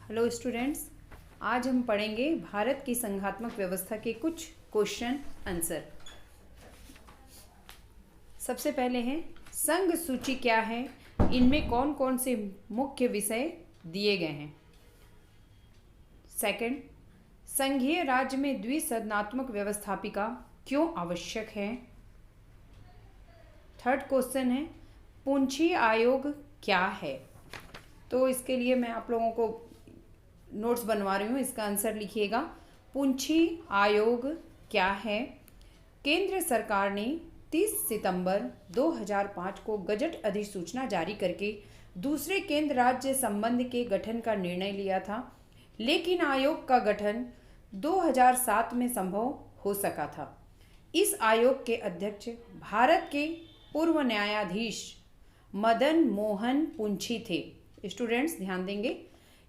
Hello students, आज हम पढ़ेंगे भारत की संघात्मक व्यवस्था के कुछ क्वेश्चन आंसर। सबसे पहले है संघ सूची क्या है, इनमें कौन कौन से मुख्य विषय दिए गए हैं। सेकंड, संघीय राज्य में द्विसदनात्मक व्यवस्थापिका क्यों आवश्यक है। थर्ड क्वेश्चन है पूंछी आयोग क्या है। तो इसके लिए मैं आप लोगों को नोट्स बनवा रही हूँ, इसका आंसर लिखिएगा। पूंछी आयोग क्या है। केंद्र सरकार ने 30 सितंबर 2005 को गजट अधिसूचना जारी करके दूसरे केंद्र राज्य संबंध के गठन का निर्णय लिया था, लेकिन आयोग का गठन 2007 में संभव हो सका था। इस आयोग के अध्यक्ष भारत के पूर्व न्यायाधीश मदन मोहन पुंछी थे। स्टूडेंट्स ध्यान देंगे।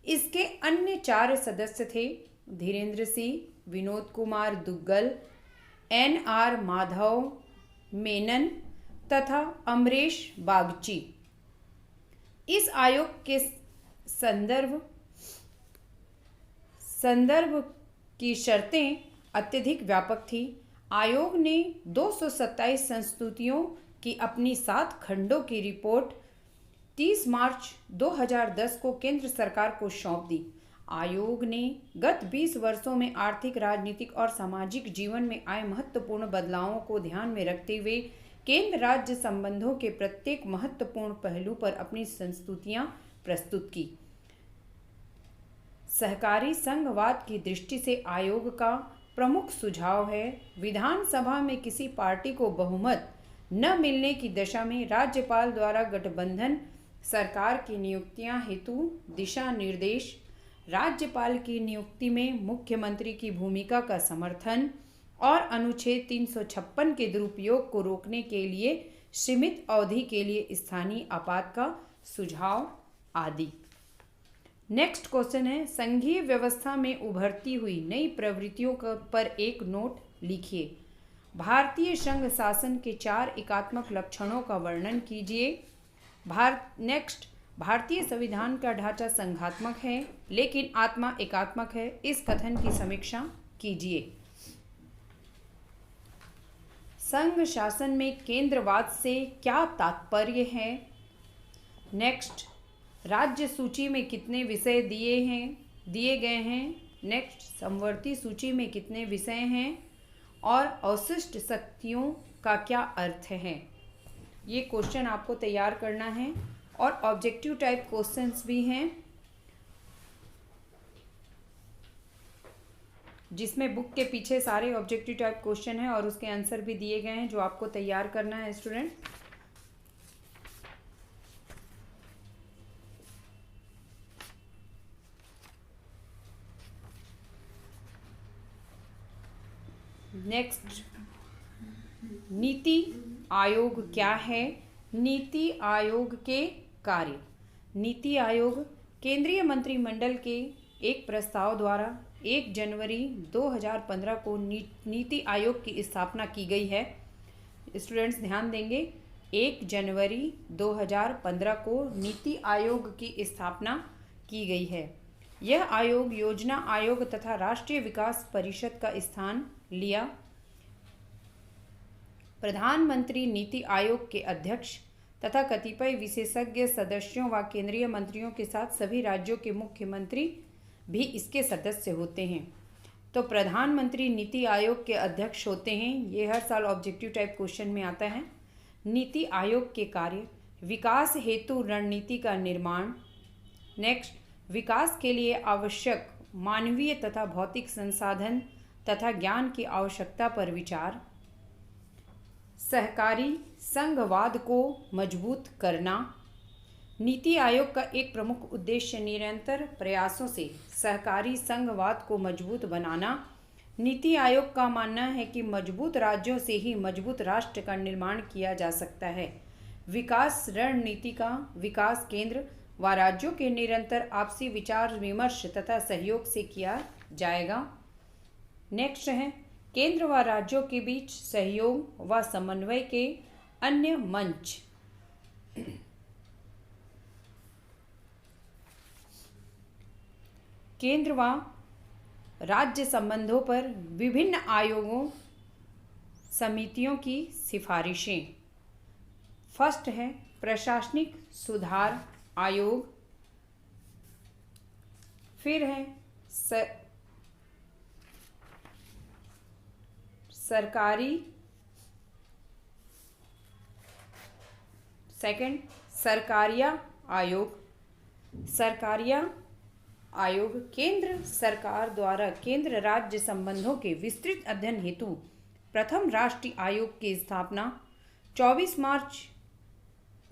इसके अन्य 4 सदस्य थे धीरेन्द्र सिंह, विनोद कुमार दुग्गल, NR माधव मेनन तथा अमरेश बागची। इस आयोग के संदर्भ की शर्तें अत्यधिक व्यापक थी। आयोग ने 227 संस्तुतियों की अपनी 7 खंडों की रिपोर्ट 30 मार्च 2010 को केंद्र सरकार को सौंप दी। आयोग ने गत 20 वर्षों में आर्थिक, राजनीतिक और सामाजिक जीवन में आए महत्वपूर्ण बदलावों को ध्यान में रखते हुए केंद्र राज्य संबंधों के प्रत्येक महत्वपूर्ण पहलू पर अपनी संस्तुतियां प्रस्तुत की। सहकारी संघवाद की दृष्टि से आयोग का प्रमुख सुझाव है विधानसभा में किसी पार्टी को बहुमत न मिलने की दशा में राज्यपाल द्वारा गठबंधन सरकार की नियुक्तियां हेतु दिशा निर्देश, राज्यपाल की नियुक्ति में मुख्यमंत्री की भूमिका का समर्थन और अनुच्छेद 356 के दुरुपयोग को रोकने के लिए सीमित अवधि के लिए स्थानीय आपात का सुझाव आदि। नेक्स्ट क्वेश्चन है संघीय व्यवस्था में उभरती हुई नई प्रवृत्तियों पर एक नोट लिखिए। भारतीय संघ शासन के 4 एकात्मक लक्षणों का वर्णन कीजिए। नेक्स्ट, भारतीय संविधान का ढांचा संघात्मक है लेकिन आत्मा एकात्मक है, इस कथन की समीक्षा कीजिए। संघ शासन में केंद्रवाद से क्या तात्पर्य है। नेक्स्ट, राज्य सूची में कितने विषय दिए गए हैं। नेक्स्ट, समवर्ती सूची में कितने विषय हैं और अवशिष्ट शक्तियों का क्या अर्थ है। ये क्वेश्चन आपको तैयार करना है और ऑब्जेक्टिव टाइप क्वेश्चंस भी हैं, जिसमें बुक के पीछे सारे ऑब्जेक्टिव टाइप क्वेश्चन हैं और उसके आंसर भी दिए गए हैं जो आपको तैयार करना है स्टूडेंट। नेक्स्ट, नीति आयोग क्या है। नीति आयोग के कार्य। नीति आयोग केंद्रीय मंत्रिमंडल के एक प्रस्ताव द्वारा 1 जनवरी 2015 को नीति आयोग की स्थापना की गई है। स्टूडेंट्स ध्यान देंगे, 1 जनवरी 2015 को नीति आयोग की स्थापना की गई है। यह आयोग योजना आयोग तथा राष्ट्रीय विकास परिषद का स्थान लिया। प्रधानमंत्री नीति आयोग के अध्यक्ष तथा कतिपय विशेषज्ञ सदस्यों व केंद्रीय मंत्रियों के साथ सभी राज्यों के मुख्यमंत्री भी इसके सदस्य होते हैं। तो प्रधानमंत्री नीति आयोग के अध्यक्ष होते हैं। ये हर साल ऑब्जेक्टिव टाइप क्वेश्चन में आता है। नीति आयोग के कार्य, विकास हेतु रणनीति का निर्माण। नेक्स्ट, विकास के लिए आवश्यक मानवीय तथा भौतिक संसाधन तथा ज्ञान की आवश्यकता पर विचार। सहकारी संघवाद को मजबूत करना। नीति आयोग का एक प्रमुख उद्देश्य निरंतर प्रयासों से सहकारी संघवाद को मजबूत बनाना। नीति आयोग का मानना है कि मजबूत राज्यों से ही मजबूत राष्ट्र का निर्माण किया जा सकता है। विकास रणनीति का विकास केंद्र व राज्यों के निरंतर आपसी विचार विमर्श तथा सहयोग से किया जाएगा। नेक्स्ट है केंद्र व राज्यों के बीच सहयोग व समन्वय के अन्य मंच। केंद्र व राज्य संबंधों पर विभिन्न आयोगों समितियों की सिफारिशें। फर्स्ट है प्रशासनिक सुधार आयोग, फिर है सरकारिया आयोग। सरकारिया आयोग केंद्र सरकार द्वारा केंद्र राज्य संबंधों के विस्तृत अध्ययन हेतु प्रथम राष्ट्रीय आयोग की स्थापना 24 मार्च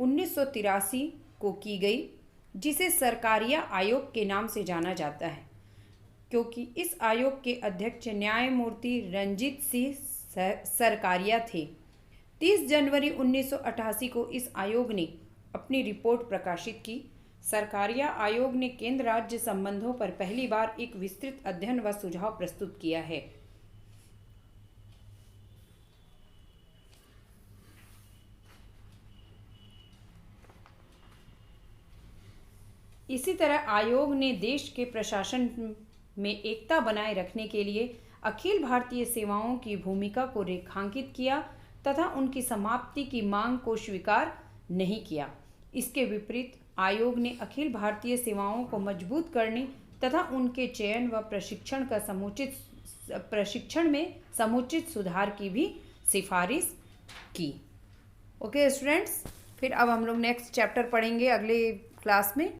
1983 को की गई, जिसे सरकारिया आयोग के नाम से जाना जाता है क्योंकि इस आयोग के अध्यक्ष न्यायमूर्ति रंजीत सिंह सरकारिया थे। 30 जनवरी 1988 को इस आयोग ने अपनी रिपोर्ट प्रकाशित की। सरकारिया आयोग ने केंद्र राज्य संबंधों पर पहली बार एक विस्तृत अध्ययन व सुझाव प्रस्तुत किया है। इसी तरह आयोग ने देश के प्रशासन में एकता बनाए रखने के लिए अखिल भारतीय सेवाओं की भूमिका को रेखांकित किया तथा उनकी समाप्ति की मांग को स्वीकार नहीं किया। इसके विपरीत आयोग ने अखिल भारतीय सेवाओं को मजबूत करने तथा उनके चयन व प्रशिक्षण में समुचित सुधार की भी सिफारिश की। ओके स्टूडेंट्स, फिर अब हम लोग नेक्स्ट चैप्टर पढ़ेंगे अगले क्लास में।